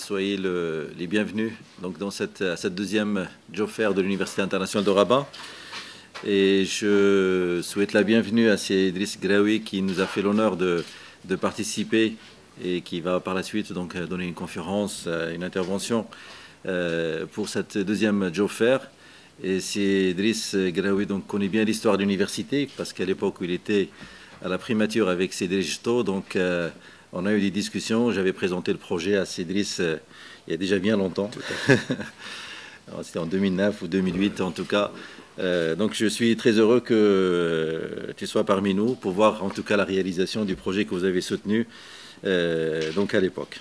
soyez les bienvenus donc, dans cette deuxième job fair de l'Université internationale de Rabat. Et je souhaite la bienvenue à Idriss Graoui qui nous a fait l'honneur de participer et qui va par la suite donc, donner une conférence, une intervention pour cette deuxième job fair. Et Idriss Graoui donc, connaît bien l'histoire de l'université parce qu'à l'époque où il était à la primature avec Cédric Gito, donc on a eu des discussions. J'avais présenté le projet à Idriss il y a déjà bien longtemps. C'était en 2009 ou 2008 en tout cas. Donc je suis très heureux que tu sois parmi nous pour voir en tout cas la réalisation du projet que vous avez soutenu donc à l'époque.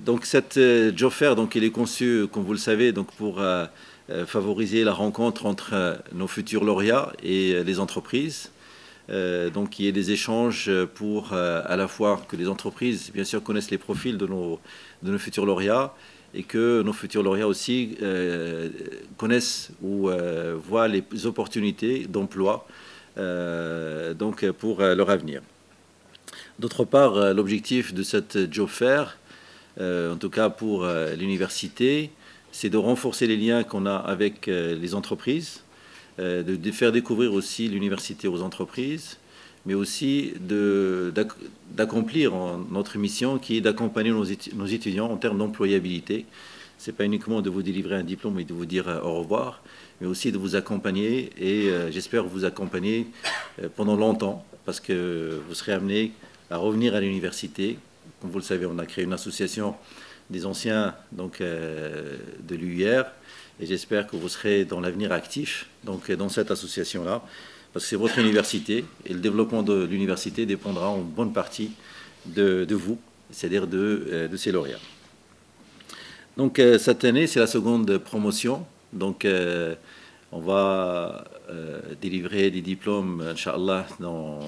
Donc cette job fair, donc elle est conçue, comme vous le savez, donc pour favoriser la rencontre entre nos futurs lauréats et les entreprises. Donc il y ait des échanges pour à la fois que les entreprises, bien sûr, connaissent les profils de nos futurs lauréats et que nos futurs lauréats aussi connaissent ou voient les opportunités d'emploi donc pour leur avenir. D'autre part, l'objectif de cette job fair, en tout cas pour l'université, c'est de renforcer les liens qu'on a avec les entreprises, de faire découvrir aussi l'université aux entreprises, mais aussi d'accomplir notre mission qui est d'accompagner nos étudiants en termes d'employabilité. Ce n'est pas uniquement de vous délivrer un diplôme et de vous dire au revoir, mais aussi de vous accompagner et j'espère vous accompagner pendant longtemps parce que vous serez amenés à revenir à l'université. Comme vous le savez, on a créé une association des anciens donc, de l'UIR et j'espère que vous serez dans l'avenir actif donc, dans cette association-là parce que c'est votre université et le développement de l'université dépendra en bonne partie de vous, c'est-à-dire de ces lauréats. Donc cette année, c'est la seconde promotion. Donc on va délivrer des diplômes, Inch'Allah, dans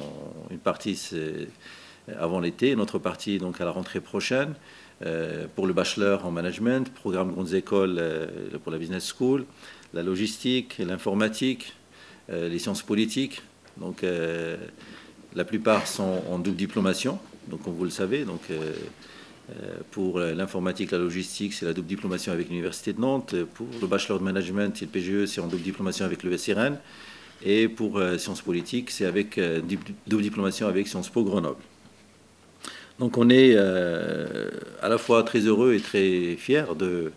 une partie avant l'été, une autre partie donc, à la rentrée prochaine. Pour le bachelor en management, programme grandes écoles pour la business school, la logistique, l'informatique, les sciences politiques. Donc, la plupart sont en double diplomation, donc comme vous le savez. Donc, pour l'informatique, la logistique, c'est la double diplomation avec l'Université de Nantes. Pour le bachelor de management et le PGE, c'est en double diplomation avec le SRN. Et pour sciences politiques, c'est avec double diplomation avec Sciences Po Grenoble. Donc on est à la fois très heureux et très fiers de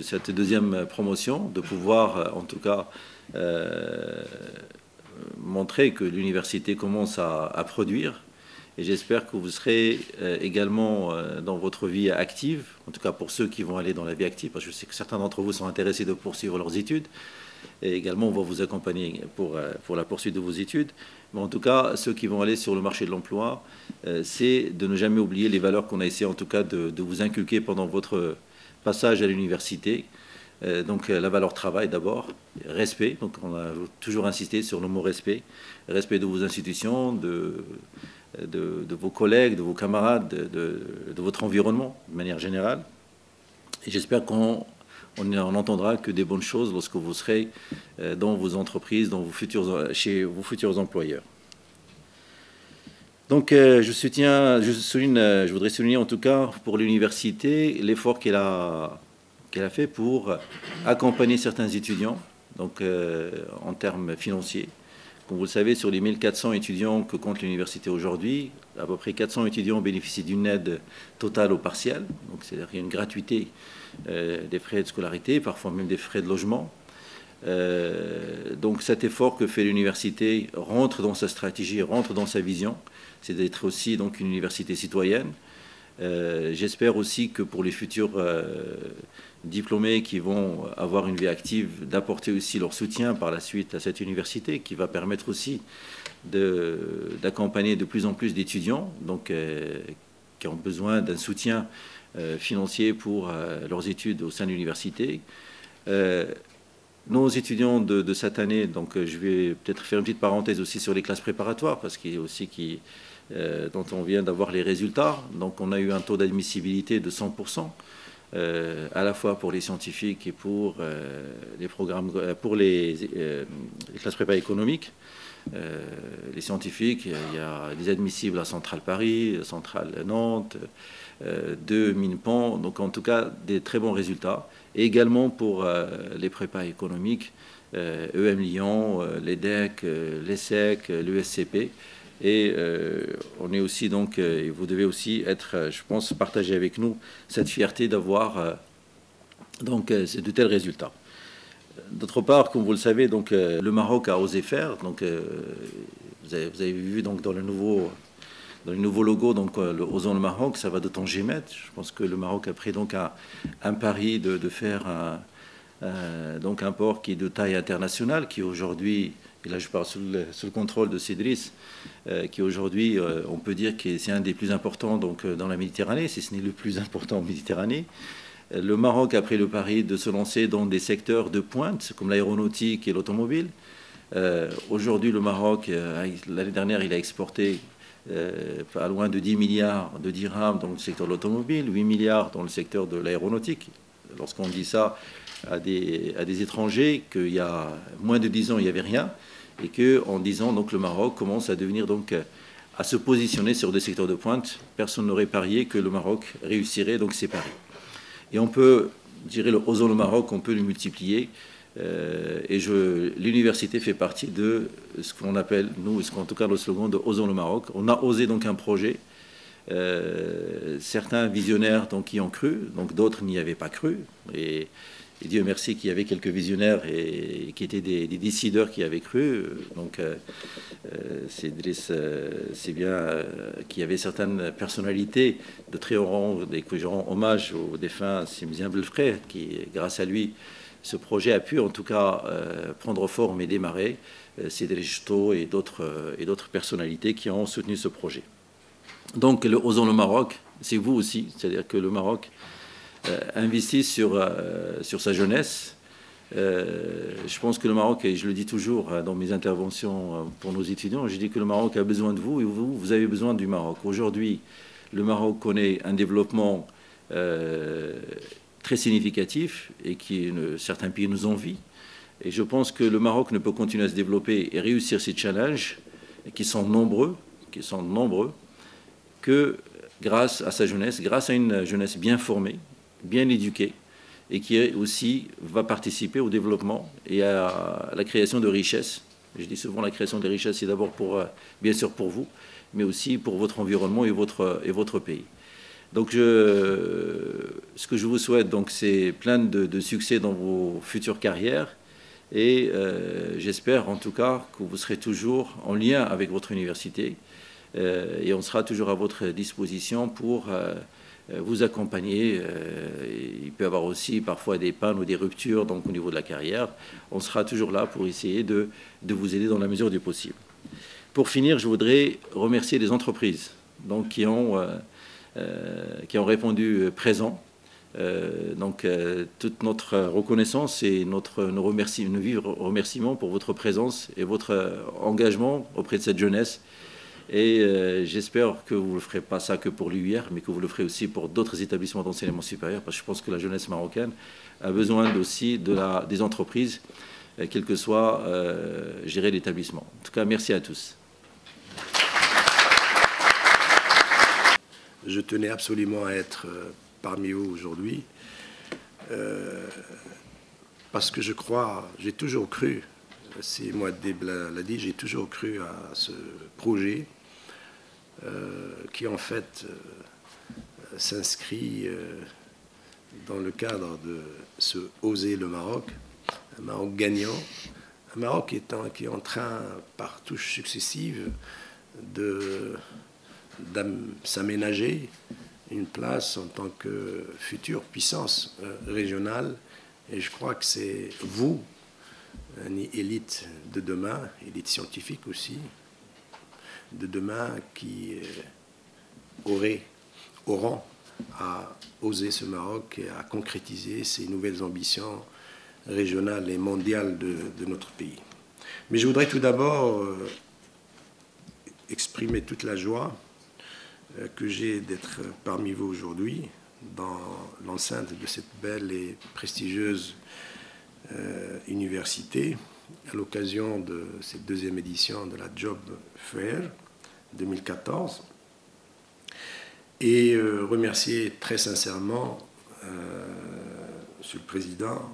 cette deuxième promotion, de pouvoir en tout cas montrer que l'université commence à produire. Et j'espère que vous serez également dans votre vie active, en tout cas pour ceux qui vont aller dans la vie active, parce que je sais que certains d'entre vous sont intéressés de poursuivre leurs études. Et également, on va vous accompagner pour la poursuite de vos études. Mais en tout cas, ceux qui vont aller sur le marché de l'emploi, c'est de ne jamais oublier les valeurs qu'on a essayé en tout cas de vous inculquer pendant votre passage à l'université. Donc la valeur travail d'abord, respect. Donc on a toujours insisté sur le mot respect. Respect de vos institutions, de vos collègues, de vos camarades, de votre environnement de manière générale. Et j'espère qu'on n'entendra que des bonnes choses lorsque vous serez dans vos entreprises, chez vos futurs employeurs. Donc je voudrais souligner en tout cas pour l'université l'effort qu'elle a fait pour accompagner certains étudiants donc, en termes financiers. Comme vous le savez, sur les 1400 étudiants que compte l'université aujourd'hui, à peu près 400 étudiants bénéficient d'une aide totale ou partielle. Donc c'est-à-dire qu'il y a une gratuité des frais de scolarité, parfois même des frais de logement. Donc cet effort que fait l'université rentre dans sa stratégie, rentre dans sa vision, c'est d'être aussi donc, une université citoyenne. J'espère aussi que pour les futurs diplômés qui vont avoir une vie active, d'apporter aussi leur soutien par la suite à cette université qui va permettre aussi d'accompagner de plus en plus d'étudiants donc, qui ont besoin d'un soutien financier pour leurs études au sein de l'université. Nos étudiants de cette année, donc je vais peut-être faire une petite parenthèse aussi sur les classes préparatoires parce qu'il y a aussi dont on vient d'avoir les résultats. Donc on a eu un taux d'admissibilité de 100%. À la fois pour les scientifiques et pour les programmes, pour les classes prépa économiques. les scientifiques. Il y a des admissibles à Centrale Paris, Centrale Nantes, 2 Minpan, donc en tout cas des très bons résultats. Et également pour les prépas économiques, EM Lyon, l'EDEC, l'ESSEC, l'USCP. Et on est aussi donc, et vous devez aussi être, je pense, partager avec nous cette fierté d'avoir donc de tels résultats. D'autre part, comme vous le savez, donc le Maroc a osé faire. Donc vous avez vu donc dans le nouveau logo, donc Osons le Maroc, ça va de Tangimet. Je pense que le Maroc a pris donc un pari de faire donc un port qui est de taille internationale, qui aujourd'hui, et là je parle sous le contrôle de Cédric, qui aujourd'hui, on peut dire que c'est un des plus importants donc, dans la Méditerranée, si ce n'est le plus important en Méditerranée. Le Maroc a pris le pari de se lancer dans des secteurs de pointe, comme l'aéronautique et l'automobile. Aujourd'hui, le Maroc, l'année dernière, il a exporté pas loin de 10 milliards de dirhams dans le secteur de l'automobile, 8 milliards dans le secteur de l'aéronautique. Lorsqu'on dit ça à des étrangers, qu'il y a moins de 10 ans, il n'y avait rien, et qu'en 10 ans, donc, le Maroc commence à devenir donc à se positionner sur des secteurs de pointe. Personne n'aurait parié que le Maroc réussirait donc ses paris. Et on peut, je dirais, Osons le Maroc, on peut le multiplier. Et l'université fait partie de ce qu'on appelle, nous, en tout cas le slogan de Osons le Maroc. On a osé donc un projet. Certains visionnaires donc, y ont cru, donc d'autres n'y avaient pas cru. Et Dieu merci qu'il y avait quelques visionnaires et qui étaient des décideurs qui avaient cru. Donc c'est bien qu'il y avait certaines personnalités de très haut rang, que je rends hommage au défunt Simzien Belfrère, qui, grâce à lui, ce projet a pu en tout cas prendre forme et démarrer. Cédric Chto et d'autres personnalités qui ont soutenu ce projet. Donc le Osons le Maroc, c'est vous aussi, c'est-à-dire que le Maroc investit sur sa jeunesse. Je pense que le Maroc, et je le dis toujours dans mes interventions pour nos étudiants, je dis que le Maroc a besoin de vous et vous avez besoin du Maroc. Aujourd'hui, le Maroc connaît un développement très significatif et certains pays nous envient. Et je pense que le Maroc ne peut continuer à se développer et réussir ces challenges, qui sont nombreux, que grâce à sa jeunesse, grâce à une jeunesse bien formée, bien éduquée, et qui aussi va participer au développement et à la création de richesses. Je dis souvent la création des richesses, c'est d'abord bien sûr pour vous, mais aussi pour votre environnement et votre pays. Donc ce que je vous souhaite, c'est plein de succès dans vos futures carrières. Et j'espère en tout cas que vous serez toujours en lien avec votre université et on sera toujours à votre disposition pour vous accompagner. Il peut y avoir aussi parfois des pannes ou des ruptures donc, au niveau de la carrière. On sera toujours là pour essayer de vous aider dans la mesure du possible. Pour finir, je voudrais remercier les entreprises donc, qui ont répondu présent. Toute notre reconnaissance et nos vifs remerciements pour votre présence et votre engagement auprès de cette jeunesse. Et j'espère que vous ne ferez pas ça que pour l'UIR, mais que vous le ferez aussi pour d'autres établissements d'enseignement supérieur, parce que je pense que la jeunesse marocaine a besoin aussi des entreprises, quel que soit, gérer l'établissement. En tout cas, merci à tous. Je tenais absolument à être parmi vous aujourd'hui, parce que je crois, j'ai toujours cru, c'est Mouad'Dib l'a dit, j'ai toujours cru à ce projet qui en fait s'inscrit dans le cadre de ce Oser le Maroc, un Maroc gagnant, un Maroc qui est en train, par touches successives, de s'aménager une place en tant que future puissance régionale. Et je crois que c'est vous, une élite de demain, élite scientifique aussi, de demain qui auront à oser ce Maroc et à concrétiser ces nouvelles ambitions régionales et mondiales de notre pays. Mais je voudrais tout d'abord exprimer toute la joie que j'ai d'être parmi vous aujourd'hui dans l'enceinte de cette belle et prestigieuse université à l'occasion de cette deuxième édition de la Job Fair 2014 et remercier très sincèrement Monsieur le Président,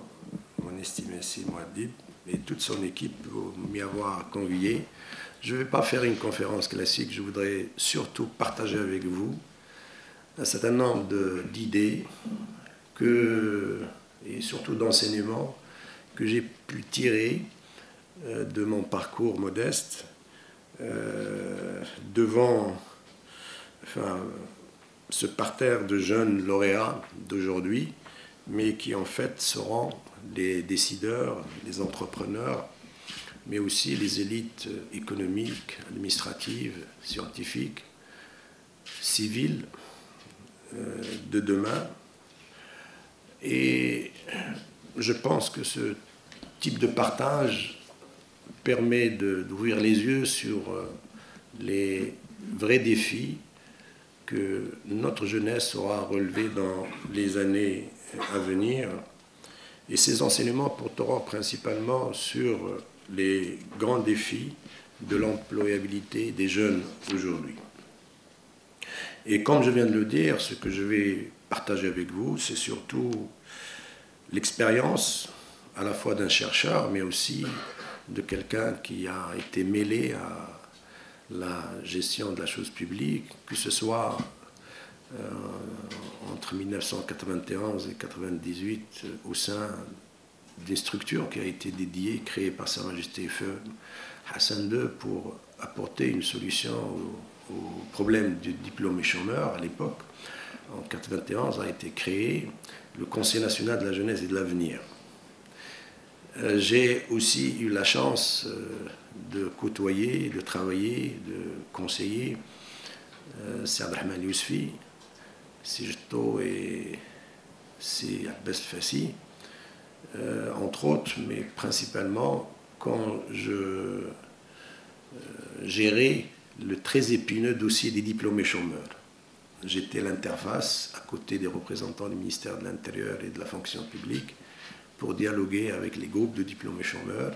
mon estimé Si Mouadib, et toute son équipe pour m'y avoir convié. Je ne vais pas faire une conférence classique, je voudrais surtout partager avec vous un certain nombre d'idées et surtout d'enseignements que j'ai pu tirer de mon parcours modeste devant ce parterre de jeunes lauréats d'aujourd'hui, mais qui en fait seront les décideurs, les entrepreneurs, mais aussi les élites économiques, administratives, scientifiques, civiles de demain. Et je pense que ce type de partage permet d'ouvrir les yeux sur les vrais défis que notre jeunesse aura relevés dans les années à venir. Et ces enseignements porteront principalement sur les grands défis de l'employabilité des jeunes aujourd'hui. Et comme je viens de le dire, ce que je vais partager avec vous, c'est surtout l'expérience à la fois d'un chercheur, mais aussi de quelqu'un qui a été mêlé à la gestion de la chose publique, que ce soit entre 1991 et 1998 au sein d'une structure qui a été dédiée, créée par Sa Majesté Feu Hassan II pour apporter une solution au problème du diplômé chômeur à l'époque. En 1991 a été créé le Conseil national de la jeunesse et de l'avenir. J'ai aussi eu la chance de côtoyer, de travailler, de conseiller Sir Abdelrahman Yousfi, Sijto et Si Abbas Fassi, entre autres, mais principalement quand je gérais le très épineux dossier des diplômés chômeurs. J'étais l'interface à côté des représentants du ministère de l'Intérieur et de la fonction publique pour dialoguer avec les groupes de diplômés chômeurs.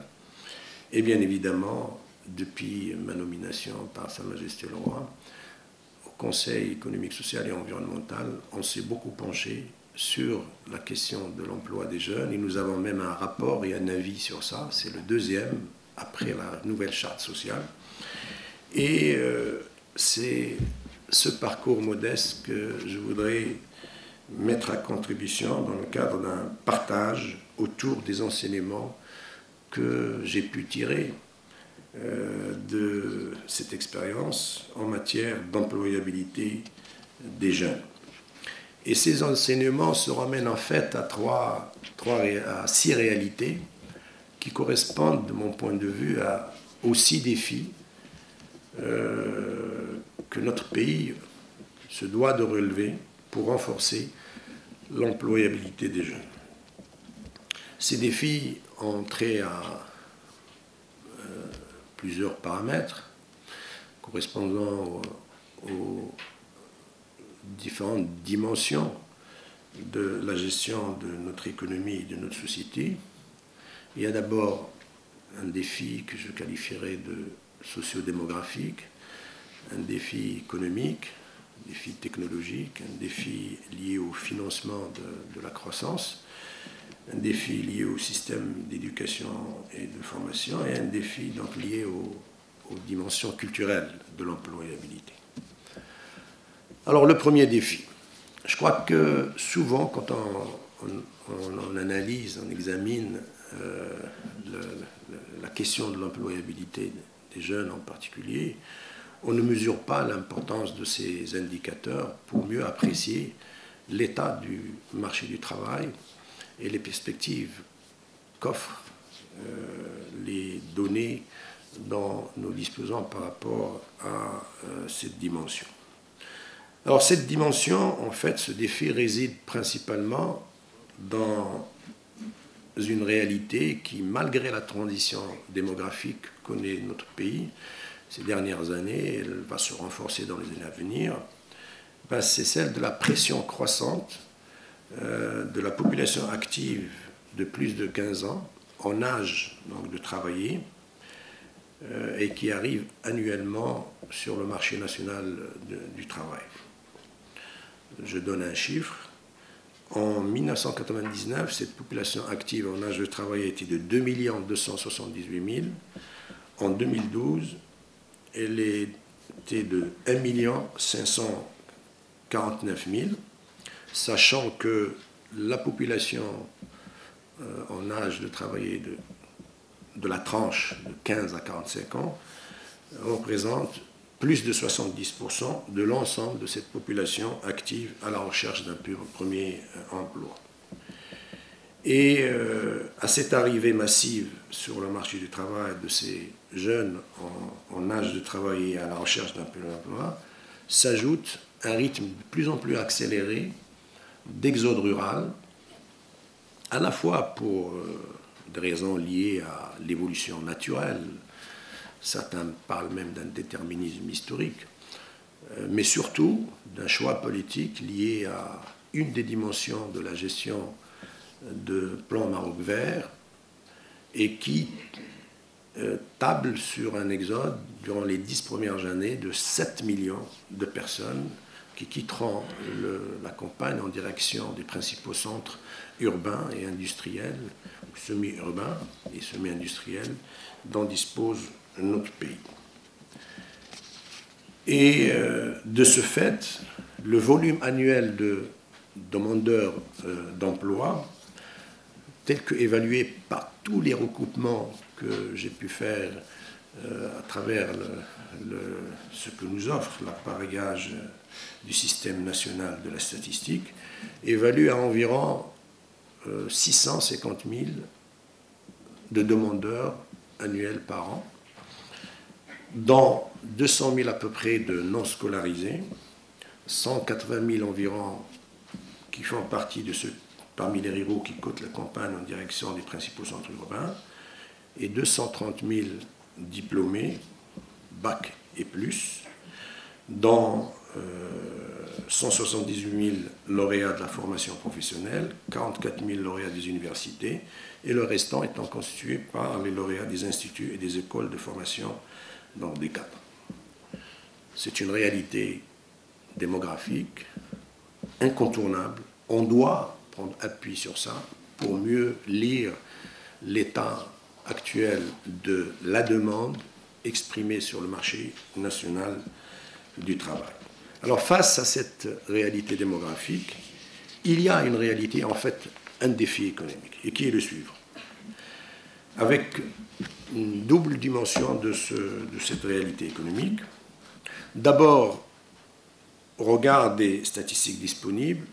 Et bien évidemment, depuis ma nomination par Sa Majesté le Roi, au Conseil économique, social et environnemental, on s'est beaucoup penché sur la question de l'emploi des jeunes. Et nous avons même un rapport et un avis sur ça. C'est le deuxième, après la nouvelle charte sociale. Et c'est ce parcours modeste que je voudrais mettre à contribution dans le cadre d'un partage autour des enseignements que j'ai pu tirer de cette expérience en matière d'employabilité des jeunes. Et ces enseignements se ramènent en fait à 6 réalités qui correspondent, de mon point de vue, aux 6 défis que notre pays se doit de relever pour renforcer l'employabilité des jeunes. Ces défis ont trait à plusieurs paramètres correspondant aux différentes dimensions de la gestion de notre économie et de notre société. Il y a d'abord un défi que je qualifierais de socio-démographique, un défi économique, un défi technologique, un défi lié au financement de la croissance, un défi lié au système d'éducation et de formation et un défi donc lié aux dimensions culturelles de l'employabilité. Alors le premier défi, je crois que souvent quand on analyse, on examine la question de l'employabilité des jeunes en particulier, on ne mesure pas l'importance de ces indicateurs pour mieux apprécier l'état du marché du travail et les perspectives qu'offrent les données dont nous disposons par rapport à cette dimension. Alors cette dimension, en fait, ce défi réside principalement dans une réalité qui, malgré la transition démographique que connaît notre pays ces dernières années, elle va se renforcer dans les années à venir, c'est celle de la pression croissante de la population active de plus de 15 ans en âge donc, de travailler et qui arrivent annuellement sur le marché national du travail. Je donne un chiffre. En 1999, cette population active en âge de travail était de 2 278 000. En 2012, elle était de 1 549 000, sachant que la population en âge de travailler de la tranche de 15 à 45 ans représente plus de 70% de l'ensemble de cette population active à la recherche d'un premier emploi. Et à cette arrivée massive sur le marché du travail de ces jeunes en âge de travailler à la recherche d'un premier emploi, s'ajoute un rythme de plus en plus accéléré d'exode rural, à la fois pour des raisons liées à l'évolution naturelle, certains parlent même d'un déterminisme historique, mais surtout d'un choix politique lié à une des dimensions de la gestion de plan Maroc vert et qui table sur un exode durant les 10 premières années de 7 millions de personnes qui quitteront la campagne en direction des principaux centres urbains et industriels, semi-urbains et semi-industriels, dont dispose notre pays. Et de ce fait, le volume annuel de demandeurs d'emploi, tel qu'évalué par tous les recoupements que j'ai pu faire à travers ce que nous offre l'appareillage du système national de la statistique, évalue à environ 650 000 de demandeurs annuels par an, dont 200 000 à peu près de non scolarisés, 180 000 environ qui font partie de ceux parmi les ruraux qui quittent la campagne en direction des principaux centres urbains, et 230 000 diplômés, bac et plus, dont 178 000 lauréats de la formation professionnelle, 44 000 lauréats des universités, et le restant étant constitué par les lauréats des instituts et des écoles de formation, donc des cadres. C'est une réalité démographique incontournable. On doit prendre appui sur ça pour mieux lire l'état actuel de la demande exprimée sur le marché national du travail. Alors face à cette réalité démographique, il y a une réalité, en fait, un défi économique, et qui est le suivant. Avec une double dimension de cette réalité économique. D'abord, au regard des statistiques disponibles,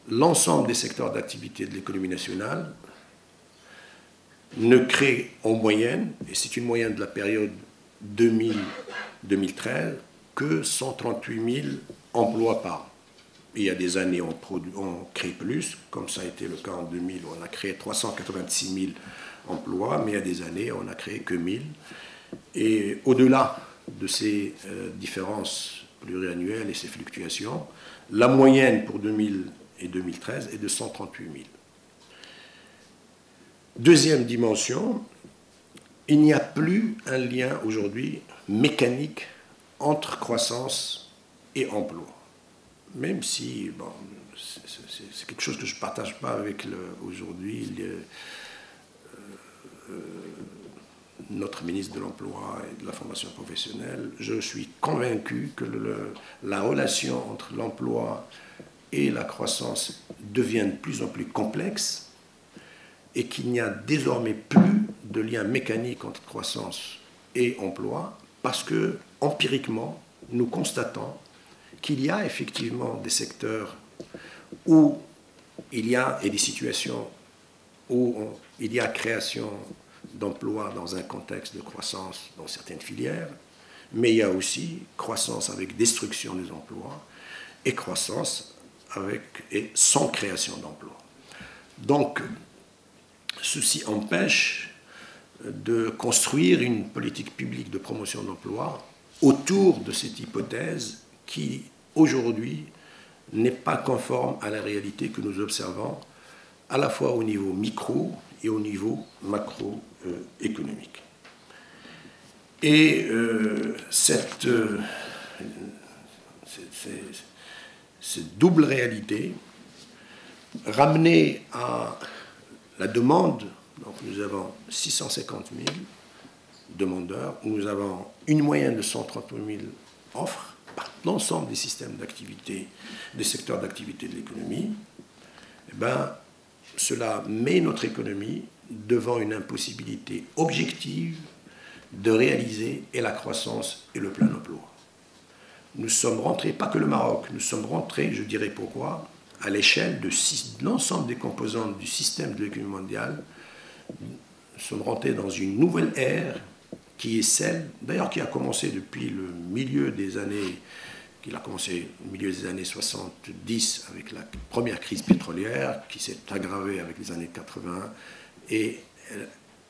l'ensemble des secteurs d'activité de l'économie nationale ne crée en moyenne, et c'est une moyenne de la période 2000-2013, que 138 000 emplois par an. Il y a des années où on crée plus, comme ça a été le cas en 2000, où on a créé 386 000 emplois, mais il y a des années où on n'a créé que 1000. Et au-delà de ces différences pluriannuelles et ces fluctuations, la moyenne pour 2000 et 2013 est de 138 000. Deuxième dimension, il n'y a plus un lien aujourd'hui mécanique entre croissance et emploi. Même si, bon, c'est quelque chose que je ne partage pas avec aujourd'hui notre ministre de l'Emploi et de la formation professionnelle, je suis convaincu que la relation entre l'emploi et la croissance devient de plus en plus complexe et qu'il n'y a désormais plus de lien mécanique entre croissance et emploi parce que, empiriquement, nous constatons qu'il y a effectivement des secteurs où il y a, et des situations où il y a création d'emplois dans un contexte de croissance dans certaines filières, mais il y a aussi croissance avec destruction des emplois et croissance avec et sans création d'emplois. Donc, ceci empêche de construire une politique publique de promotion d'emploi autour de cette hypothèse qui, aujourd'hui, n'est pas conforme à la réalité que nous observons à la fois au niveau micro et au niveau macroéconomique. Et cette double réalité, ramenée à la demande, donc nous avons 650 000 demandeurs, nous avons une moyenne de 130 000 offres par l'ensemble des systèmes d'activité, des secteurs d'activité de l'économie, eh ben, cela met notre économie devant une impossibilité objective de réaliser et la croissance et le plein emploi. Nous sommes rentrés, pas que le Maroc, nous sommes rentrés, je dirais pourquoi, à l'échelle de l'ensemble des composantes du système de l'économie mondiale, nous sommes rentrés dans une nouvelle ère qui est celle, d'ailleurs qui a commencé depuis le milieu des années, qui a commencé au milieu des années 70 avec la première crise pétrolière, qui s'est aggravée avec les années 80, et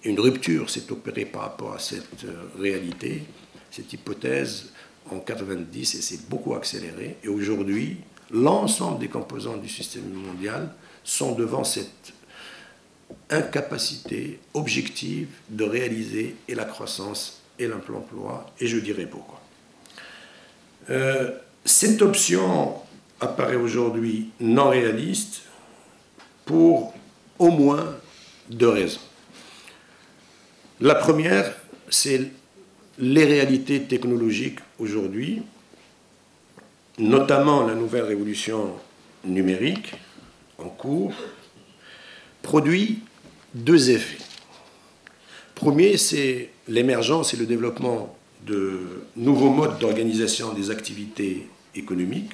une rupture s'est opérée par rapport à cette réalité, cette hypothèse en 90, et s'est beaucoup accélérée. Et aujourd'hui, l'ensemble des composantes du système mondial sont devant cette incapacité objective de réaliser et la croissance et l'emploi, et je dirai pourquoi. Cette option apparaît aujourd'hui non réaliste pour au moins deux raisons. La première, c'est les réalités technologiques aujourd'hui, notamment la nouvelle révolution numérique en cours, produit deux effets. Premier, c'est l'émergence et le développement de nouveaux modes d'organisation des activités économiques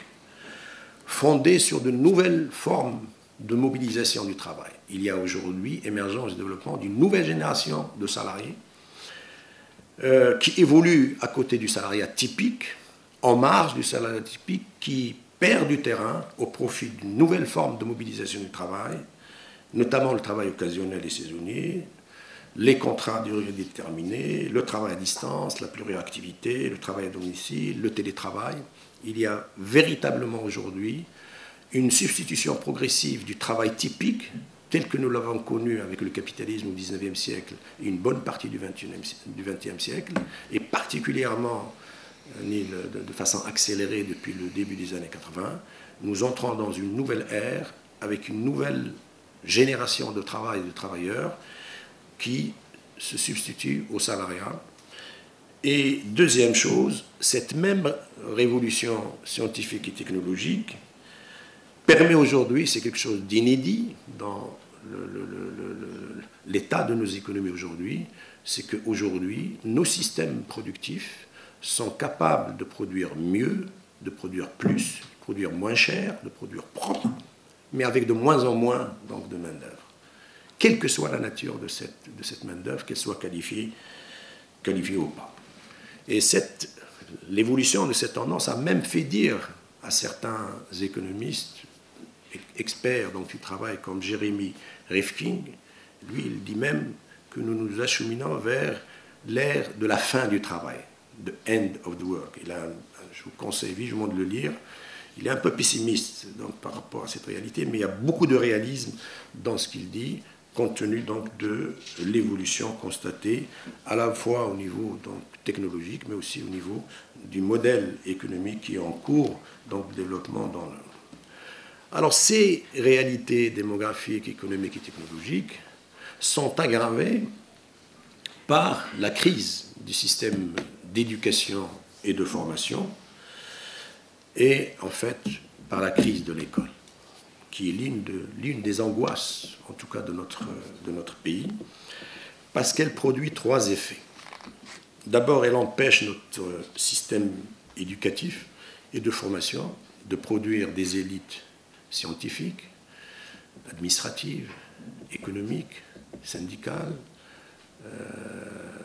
fondés sur de nouvelles formes de mobilisation du travail. Il y a aujourd'hui émergence et développement d'une nouvelle génération de salariés qui évolue à côté du salariat typique, en marge du salariat typique, qui perd du terrain au profit d'une nouvelle forme de mobilisation du travail, notamment le travail occasionnel et saisonnier, les contrats à durée déterminée, le travail à distance, la pluriactivité, le travail à domicile, le télétravail. Il y a véritablement aujourd'hui une substitution progressive du travail typique, tel que nous l'avons connu avec le capitalisme au XIXe siècle et une bonne partie du XXe siècle, et particulièrement de façon accélérée depuis le début des années 80, nous entrons dans une nouvelle ère avec une nouvelle génération de travail et de travailleurs qui se substitue au salariat. Et deuxième chose, cette même révolution scientifique et technologique permet aujourd'hui, c'est quelque chose d'inédit dans l'état de nos économies aujourd'hui, c'est qu'aujourd'hui, nos systèmes productifs sont capables de produire mieux, de produire plus, de produire moins cher, de produire propre, mais avec de moins en moins donc, de main-d'œuvre. Quelle que soit la nature de cette main-d'œuvre, qu'elle soit qualifiée ou pas. Et l'évolution de cette tendance a même fait dire à certains économistes, experts donc, du travail comme Jeremy Rifkin, lui il dit même que nous nous acheminons vers l'ère de la fin du travail, the end of the work. Je vous conseille vivement de le lire. Il est un peu pessimiste donc, par rapport à cette réalité, mais il y a beaucoup de réalisme dans ce qu'il dit, compte tenu donc, de l'évolution constatée à la fois au niveau donc, technologique, mais aussi au niveau du modèle économique qui est en cours donc, de développement dans le... Alors ces réalités démographiques, économiques et technologiques sont aggravées par la crise du système d'éducation et de formation et en fait par la crise de l'école, qui est l'une des angoisses, en tout cas de notre pays, parce qu'elle produit trois effets. D'abord, elle empêche notre système éducatif et de formation de produire des élites scientifiques, administratives, économiques, syndicales,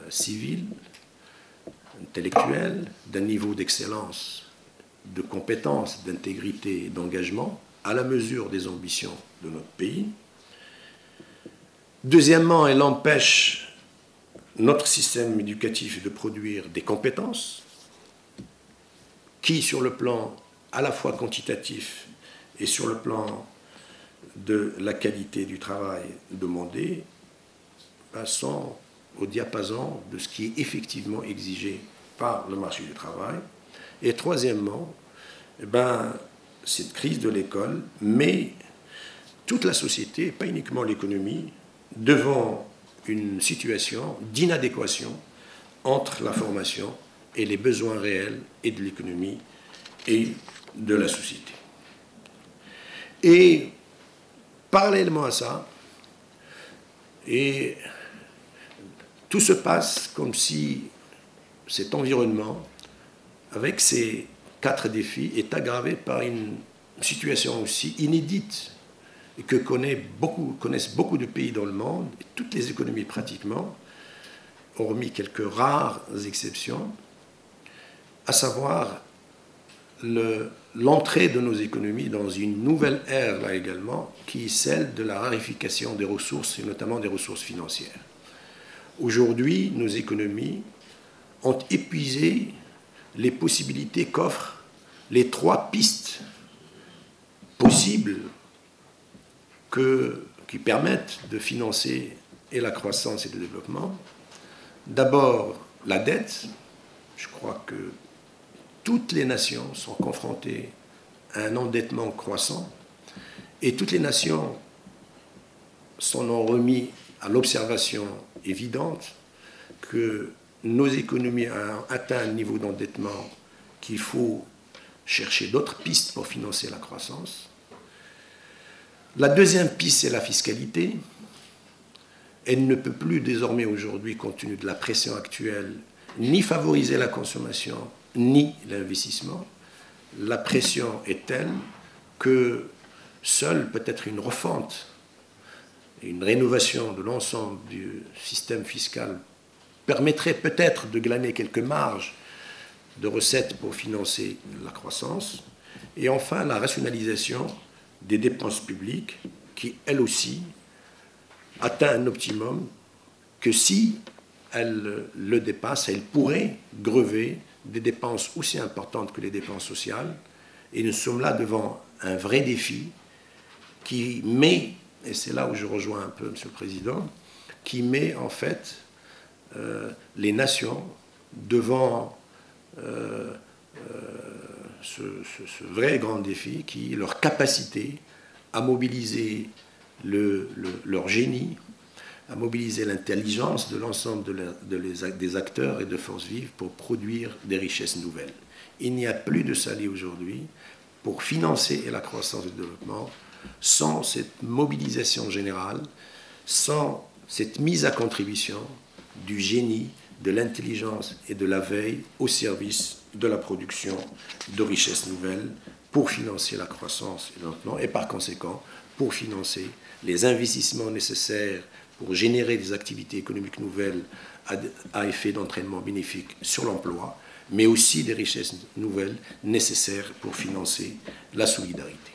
civiles, intellectuelles, d'un niveau d'excellence, de compétence, d'intégrité et d'engagement à la mesure des ambitions de notre pays. Deuxièmement, elle empêche notre système éducatif de produire des compétences qui, sur le plan à la fois quantitatif et sur le plan de la qualité du travail demandé sont au diapason de ce qui est effectivement exigé par le marché du travail. Et troisièmement, cette crise de l'école met toute la société, pas uniquement l'économie, devant une situation d'inadéquation entre la formation et les besoins réels et de l'économie et de la société. Et parallèlement à ça, et tout se passe comme si cet environnement, avec ces 4 défis, est aggravé par une situation aussi inédite et que connaissent beaucoup de pays dans le monde, et toutes les économies pratiquement, hormis quelques rares exceptions, à savoir l'entrée de nos économies dans une nouvelle ère, là également, qui est celle de la raréfaction des ressources, et notamment des ressources financières. Aujourd'hui, nos économies ont épuisé les possibilités qu'offrent les 3 pistes possibles qui permettent de financer et la croissance et le développement. D'abord, la dette. Je crois que toutes les nations sont confrontées à un endettement croissant et toutes les nations s'en ont remis à l'observation évidente que nos économies ont atteint un niveau d'endettement qu'il faut chercher d'autres pistes pour financer la croissance. La deuxième piste, c'est la fiscalité. Elle ne peut plus désormais aujourd'hui, compte tenu de la pression actuelle, ni favoriser la consommation, ni l'investissement. La pression est telle que seule peut-être une refonte et une rénovation de l'ensemble du système fiscal permettrait peut-être de glaner quelques marges de recettes pour financer la croissance. Et enfin, la rationalisation des dépenses publiques qui, elle aussi, atteint un optimum que si elle le dépasse, elle pourrait grever des dépenses aussi importantes que les dépenses sociales. Et nous sommes là devant un vrai défi qui met, et c'est là où je rejoins un peu M. le Président, qui met en fait les nations devant ce vrai grand défi qui est leur capacité à mobiliser leur génie, à mobiliser l'intelligence de l'ensemble des acteurs et de forces vives pour produire des richesses nouvelles. Il n'y a plus de salut aujourd'hui pour financer la croissance et le développement sans cette mobilisation générale, sans cette mise à contribution du génie, de l'intelligence et de la veille au service de la production de richesses nouvelles pour financer la croissance et le développement et par conséquent pour financer les investissements nécessaires pour générer des activités économiques nouvelles à effet d'entraînement bénéfique sur l'emploi, mais aussi des richesses nouvelles nécessaires pour financer la solidarité.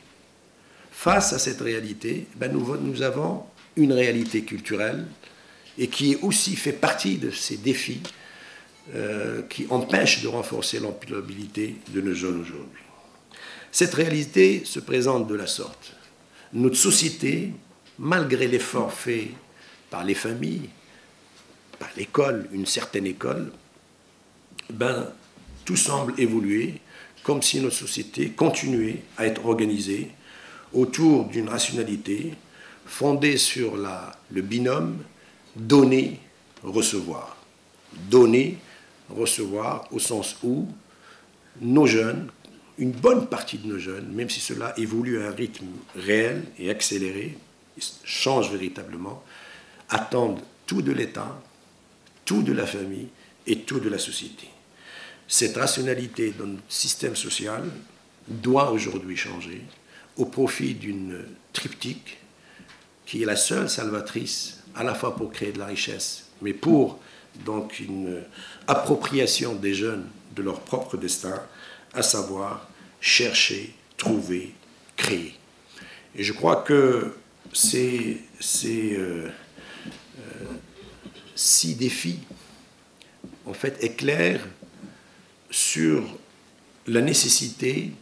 Face à cette réalité, nous avons une réalité culturelle et qui aussi fait partie de ces défis qui empêchent de renforcer l'employabilité de nos jeunes aujourd'hui. Cette réalité se présente de la sorte. Notre société, malgré l'effort fait par les familles, par l'école, une certaine école, tout semble évoluer comme si notre société continuait à être organisée autour d'une rationalité fondée sur le binôme donner-recevoir. Donner, recevoir au sens où nos jeunes, une bonne partie de nos jeunes, même si cela évolue à un rythme réel et accéléré, change véritablement, attendent tout de l'État, tout de la famille et tout de la société. Cette rationalité dans notre système social doit aujourd'hui changer au profit d'une triptyque qui est la seule salvatrice à la fois pour créer de la richesse, mais pour donc une appropriation des jeunes de leur propre destin, à savoir chercher, trouver, créer. Et je crois que ces 6 défis, en fait, éclairent sur la nécessité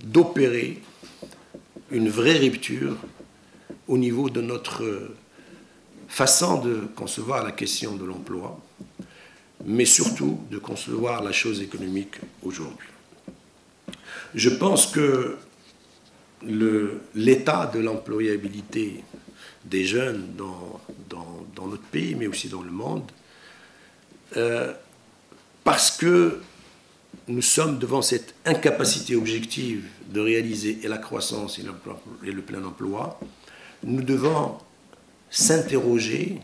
d'opérer une vraie rupture au niveau de notre façon de concevoir la question de l'emploi, mais surtout de concevoir la chose économique aujourd'hui. Je pense que l'état de l'employabilité des jeunes dans notre pays, mais aussi dans le monde, parce que nous sommes devant cette incapacité objective de réaliser et la croissance et le plein emploi, nous devons s'interroger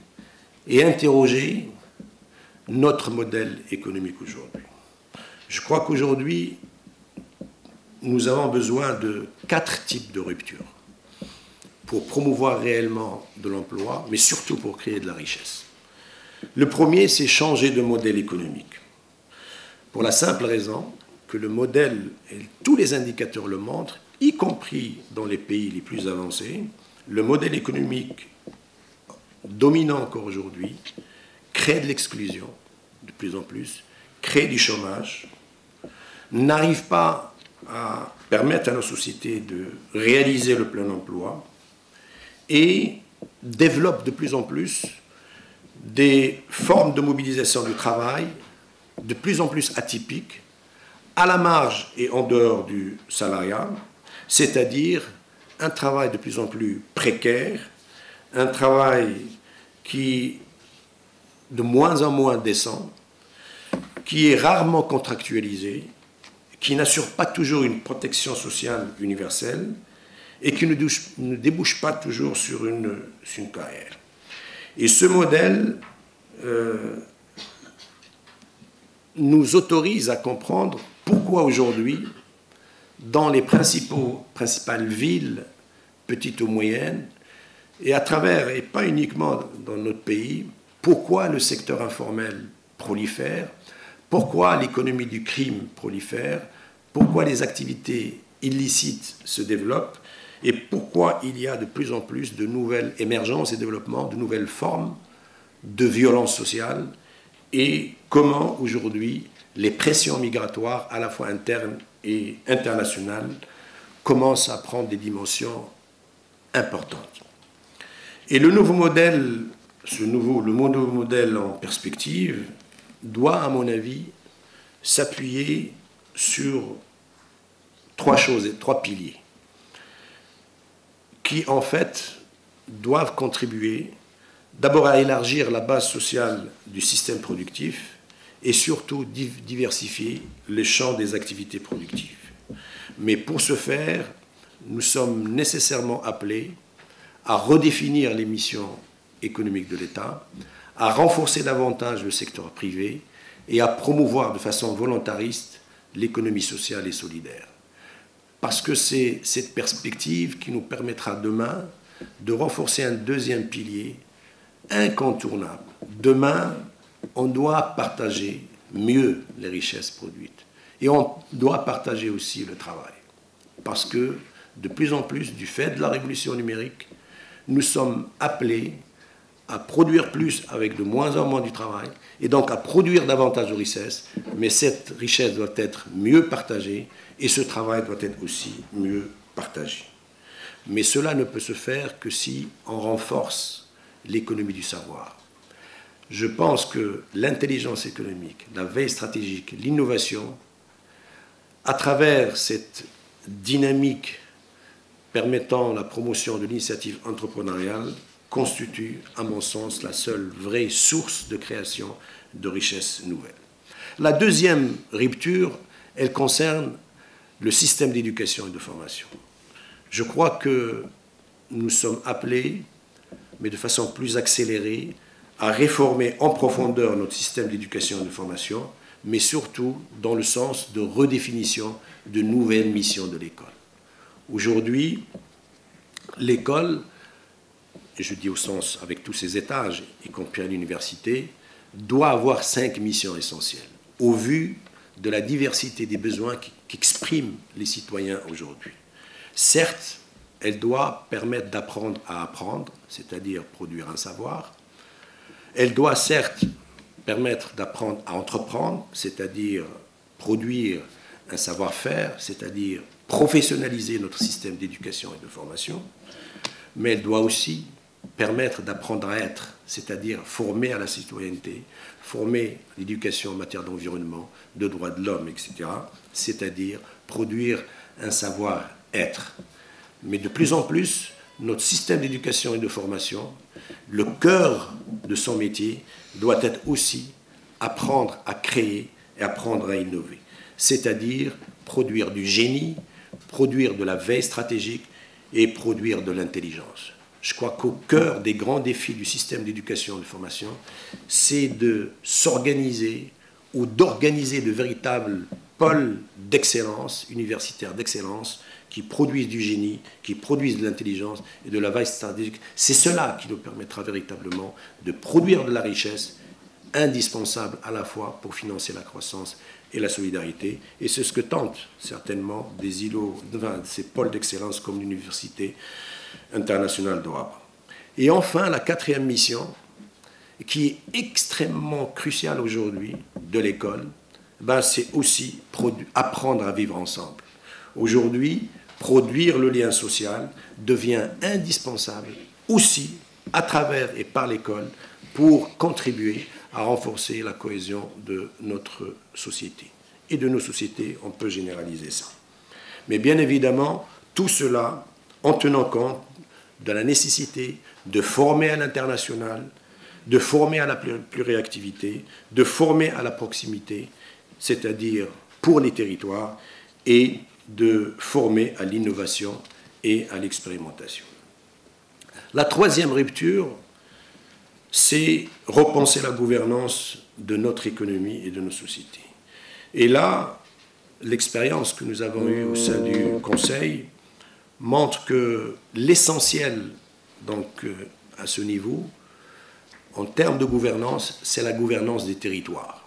et interroger notre modèle économique aujourd'hui. Je crois qu'aujourd'hui, nous avons besoin de 4 types de ruptures pour promouvoir réellement de l'emploi, mais surtout pour créer de la richesse. Le premier, c'est changer de modèle économique. Pour la simple raison que le modèle, et tous les indicateurs le montrent, y compris dans les pays les plus avancés, le modèle économique dominant encore aujourd'hui crée de l'exclusion de plus en plus, crée du chômage, n'arrive pas à permettre à nos sociétés de réaliser le plein emploi et développe de plus en plus des formes de mobilisation du travail de plus en plus atypiques, à la marge et en dehors du salariat, c'est-à-dire un travail de plus en plus précaire, un travail qui de moins en moins décent, qui est rarement contractualisé, qui n'assure pas toujours une protection sociale universelle et qui ne débouche pas toujours sur une carrière. Et ce modèle nous autorise à comprendre pourquoi aujourd'hui, dans les principales villes, petites ou moyennes, et à travers, et pas uniquement dans notre pays, pourquoi le secteur informel prolifère, pourquoi l'économie du crime prolifère, pourquoi les activités illicites se développent, et pourquoi il y a de plus en plus de nouvelles émergences et développements, de nouvelles formes de violence sociale, et comment aujourd'hui les pressions migratoires, à la fois internes et internationales, commencent à prendre des dimensions importantes. Et le nouveau modèle, le nouveau modèle en perspective, doit, à mon avis, s'appuyer sur 3 choses et 3 piliers qui, en fait, doivent contribuer d'abord à élargir la base sociale du système productif et surtout diversifier le champ des activités productives. Mais pour ce faire, nous sommes nécessairement appelés à redéfinir les missions économiques de l'État, à renforcer davantage le secteur privé et à promouvoir de façon volontariste l'économie sociale et solidaire. Parce que c'est cette perspective qui nous permettra demain de renforcer un deuxième pilier incontournable. Demain, on doit partager mieux les richesses produites. Et on doit partager aussi le travail. Parce que, de plus en plus, du fait de la révolution numérique, nous sommes appelés à produire plus avec de moins en moins du travail, et donc à produire davantage de richesses, mais cette richesse doit être mieux partagée, et ce travail doit être aussi mieux partagé. Mais cela ne peut se faire que si on renforce l'économie du savoir. Je pense que l'intelligence économique, la veille stratégique, l'innovation, à travers cette dynamique permettant la promotion de l'initiative entrepreneuriale, constitue, à mon sens, la seule vraie source de création de richesses nouvelles. La deuxième rupture, elle concerne le système d'éducation et de formation. Je crois que nous sommes appelés, mais de façon plus accélérée, à réformer en profondeur notre système d'éducation et de formation, mais surtout dans le sens de redéfinition de nouvelles missions de l'école. Aujourd'hui, l'école, et je dis au sens avec tous ses étages, y compris à l'université, doit avoir 5 missions essentielles, au vu de la diversité des besoins qu'expriment les citoyens aujourd'hui. Certes, elle doit permettre d'apprendre à apprendre, c'est-à-dire produire un savoir. Elle doit certes permettre d'apprendre à entreprendre, c'est-à-dire produire un savoir-faire, c'est-à-dire professionnaliser notre système d'éducation et de formation, mais elle doit aussi permettre d'apprendre à être, c'est-à-dire former à la citoyenneté, former l'éducation en matière d'environnement, de droits de l'homme, etc., c'est-à-dire produire un savoir-être. Mais de plus en plus, notre système d'éducation et de formation, le cœur de son métier, doit être aussi apprendre à créer et apprendre à innover, c'est-à-dire produire du génie, produire de la veille stratégique et produire de l'intelligence. Je crois qu'au cœur des grands défis du système d'éducation et de formation, c'est de s'organiser ou d'organiser de véritables pôles d'excellence, universitaires d'excellence, qui produisent du génie, qui produisent de l'intelligence et de la veille stratégique. C'est cela qui nous permettra véritablement de produire de la richesse indispensable à la fois pour financer la croissance et la solidarité. Et c'est ce que tentent certainement des îlots, ces pôles d'excellence comme l'Université internationale d'Europe. Et enfin, la quatrième mission, qui est extrêmement cruciale aujourd'hui de l'école, c'est aussi apprendre à vivre ensemble. Aujourd'hui, produire le lien social devient indispensable aussi à travers et par l'école pour contribuer à renforcer la cohésion de notre société. Et de nos sociétés, on peut généraliser ça. Mais bien évidemment, tout cela en tenant compte de la nécessité de former à l'international, de former à la pluriactivité, de former à la proximité, c'est-à-dire pour les territoires, et de former à l'innovation et à l'expérimentation. La troisième rupture, c'est repenser la gouvernance de notre économie et de nos sociétés. Et là, l'expérience que nous avons eue au sein du Conseil montre que l'essentiel, donc, à ce niveau, en termes de gouvernance, c'est la gouvernance des territoires.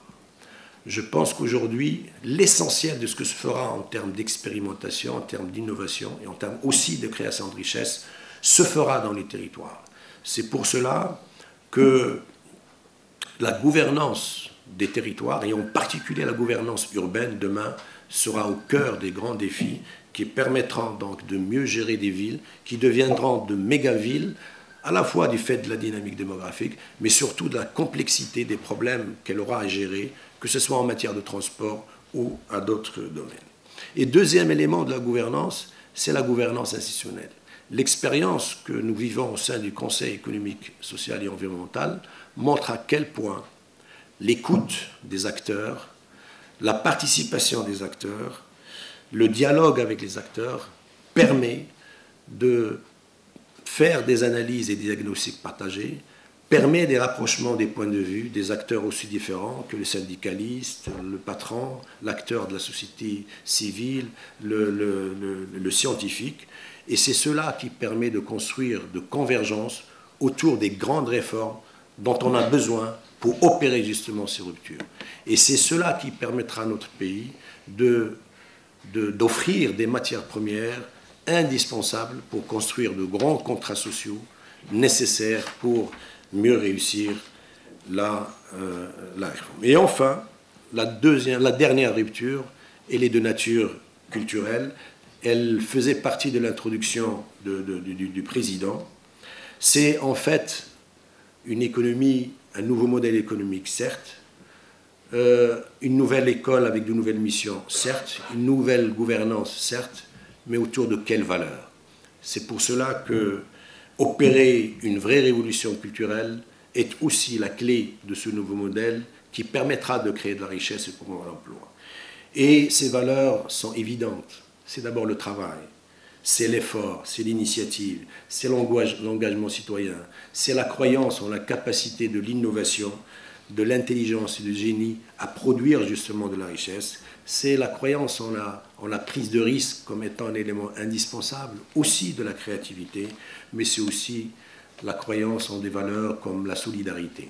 Je pense qu'aujourd'hui, l'essentiel de ce que se fera en termes d'expérimentation, en termes d'innovation et en termes aussi de création de richesse, se fera dans les territoires. C'est pour cela que la gouvernance des territoires, et en particulier la gouvernance urbaine, demain, sera au cœur des grands défis qui permettront donc de mieux gérer des villes, qui deviendront de méga-villes, à la fois du fait de la dynamique démographique, mais surtout de la complexité des problèmes qu'elle aura à gérer, que ce soit en matière de transport ou à d'autres domaines. Et deuxième élément de la gouvernance, c'est la gouvernance institutionnelle. L'expérience que nous vivons au sein du Conseil économique, social et environnemental montre à quel point l'écoute des acteurs, la participation des acteurs, le dialogue avec les acteurs permet de faire des analyses et des diagnostics partagés, permet des rapprochements des points de vue des acteurs aussi différents que le syndicaliste, le patron, l'acteur de la société civile, le scientifique. Et c'est cela qui permet de construire de convergence autour des grandes réformes dont on a besoin pour opérer justement ces ruptures. Et c'est cela qui permettra à notre pays d'offrir des matières premières indispensables pour construire de grands contrats sociaux nécessaires pour mieux réussir la réforme. Et enfin, la dernière rupture, elle est de nature culturelle. Elle faisait partie de l'introduction du président. C'est en fait une économie, un nouveau modèle économique, certes, une nouvelle école avec de nouvelles missions, certes, une nouvelle gouvernance, certes, mais autour de quelles valeurs? C'est pour cela que opérer une vraie révolution culturelle est aussi la clé de ce nouveau modèle qui permettra de créer de la richesse et de promouvoir l'emploi. Et ces valeurs sont évidentes. C'est d'abord le travail, c'est l'effort, c'est l'initiative, c'est l'engagement citoyen, c'est la croyance en la capacité de l'innovation, de l'intelligence et du génie à produire justement de la richesse, c'est la croyance en la prise de risque comme étant un élément indispensable aussi de la créativité, mais c'est aussi la croyance en des valeurs comme la solidarité,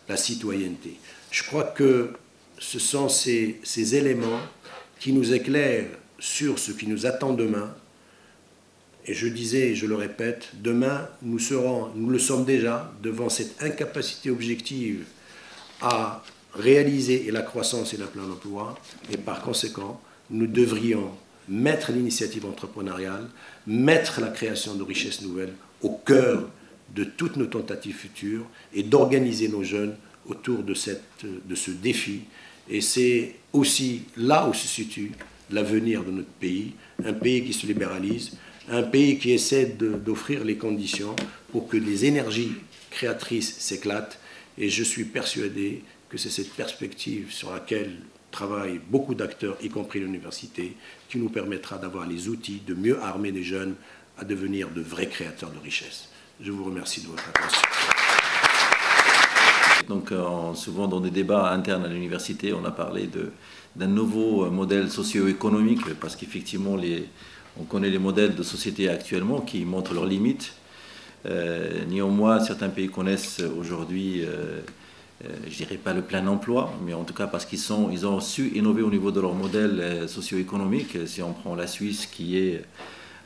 la citoyenneté. Je crois que ce sont ces éléments qui nous éclairent sur ce qui nous attend demain. Et je disais, et je le répète, demain, nous le sommes déjà devant cette incapacité objective à réaliser la croissance et la plein emploi, et par conséquent, nous devrions mettre l'initiative entrepreneuriale, mettre la création de richesses nouvelles au cœur de toutes nos tentatives futures et d'organiser nos jeunes autour de ce défi. Et c'est aussi là où se situe l'avenir de notre pays, un pays qui se libéralise, un pays qui essaie d'offrir les conditions pour que les énergies créatrices s'éclatent. Et je suis persuadé que c'est cette perspective sur laquelle travaillent beaucoup d'acteurs, y compris l'université, qui nous permettra d'avoir les outils de mieux armer les jeunes à devenir de vrais créateurs de richesse. Je vous remercie de votre attention. Donc, souvent dans des débats internes à l'université, on a parlé d'un nouveau modèle socio-économique, parce qu'effectivement, on connaît les modèles de société actuellement qui montrent leurs limites. Néanmoins, certains pays connaissent aujourd'hui, je dirais pas le plein emploi, mais en tout cas parce qu'ils ont su innover au niveau de leur modèle socio-économique. Si on prend la Suisse qui est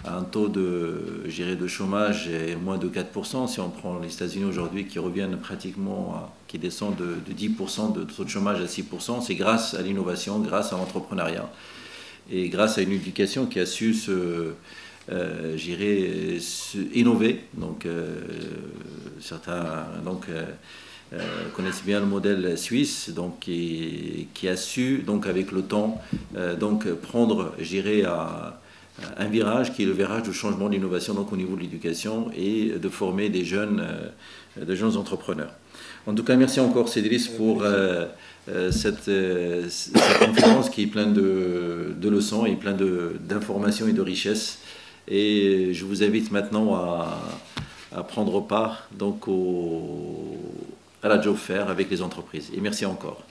à un taux de chômage moins de 4%, si on prend les États-Unis aujourd'hui qui reviennent pratiquement, qui descendent de 10% de taux de chômage à 6%, c'est grâce à l'innovation, grâce à l'entrepreneuriat et grâce à une éducation qui a su innover. Donc certains connaissent bien le modèle suisse, donc qui a su donc avec le temps prendre, un virage qui est le virage du changement d'innovation donc au niveau de l'éducation et de former des jeunes entrepreneurs. En tout cas, merci encore Cédric pour cette conférence qui est pleine de leçons et pleine d'informations et de richesses. Et je vous invite maintenant à prendre part donc à la Job Fair avec les entreprises. Et merci encore.